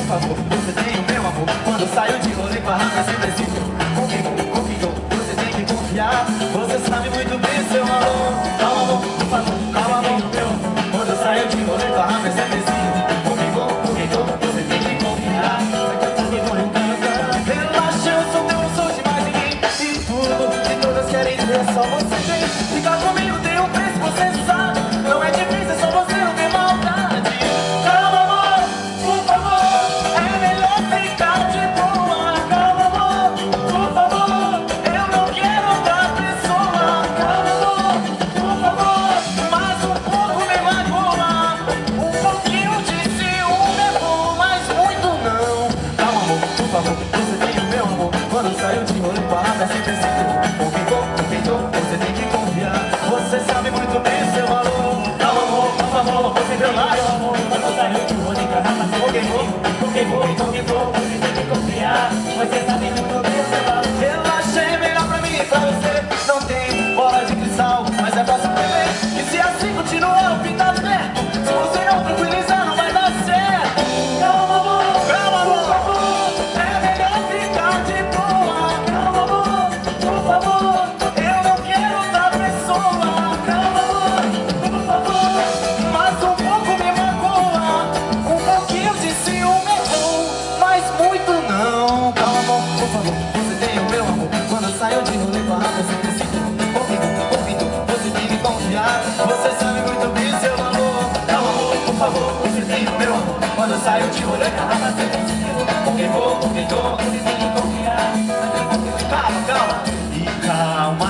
favor, você tem o meu amor. Quando eu saio de rolê com a Rafa, é sempre assim. Confio, você tem que confiar. Você sabe muito bem seu valor. Calma, amor, por favor, calma, amor, meu amor. Quando eu saio de rolê com a Rafa, é sempre assim. Confio, você tem que confiar. Relaxa, eu sou de mais ninguém. E tudo que todas querem ver, só você tem. Ficar comigo tem um preço, você sabe. Não é difícil, é só você não ter maldade. Calma, amor, por favor, é melhor ficar de boa. Calma, amor, por favor, eu não quero outra pessoa. Calma, amor, por favor, mais um pouco me magoa. Um pouquinho de ciúme é bom, mas muito não. Calma, amor, por favor, você tem o meu amor. Quando saiu de rolê com a Rafa, é sempre assim. Confio, você tem que confiar. Você sabe muito bem seu valor. Calma, amor, por favor, você meu lado. Quando saiu de rolê com a Rafa, você tem que confiar. Você sabe muito bem seu valor. Relaxa, é melhor pra mim e pra você. Não tem bola de cristal, mas é fácil prever que se assim continuar o fim tá certo. Se você não tranquilizar, não vai dar certo. Calma, amor, Por favor, é melhor ficar de boa. calma, amor, por favor. Eu não quero outra pessoa. Calma, amor, por favor. Mas um pouco me magoa. Um pouquinho de ciúme é bom, mas muito não. Calma, amor, por favor, você tem o meu amor. Quando eu saio de rolê com a Rafa, você precisa. Ouvindo, você tem que confiar. Você sabe muito bem seu valor. Calma, amor, por favor, você tem o meu amor. Quando eu saio de rolê com a Rafa, você precisa. Você tem que confiar. Calma. E calma,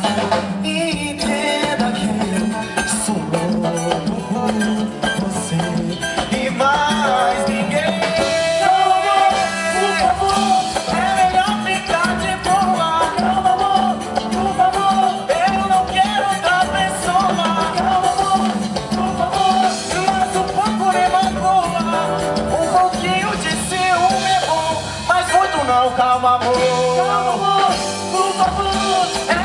amor, entenda que eu sou louco por você e mais ninguém. Calma, amor, por favor. É melhor ficar de boa. Calma, amor, por favor. Eu não quero outra pessoa. Calma, amor, por favor. Mas um pouco me magoa. Um pouquinho de ciúme é bom, mas muito não. Calma, amor. Calma, amor, por favor. É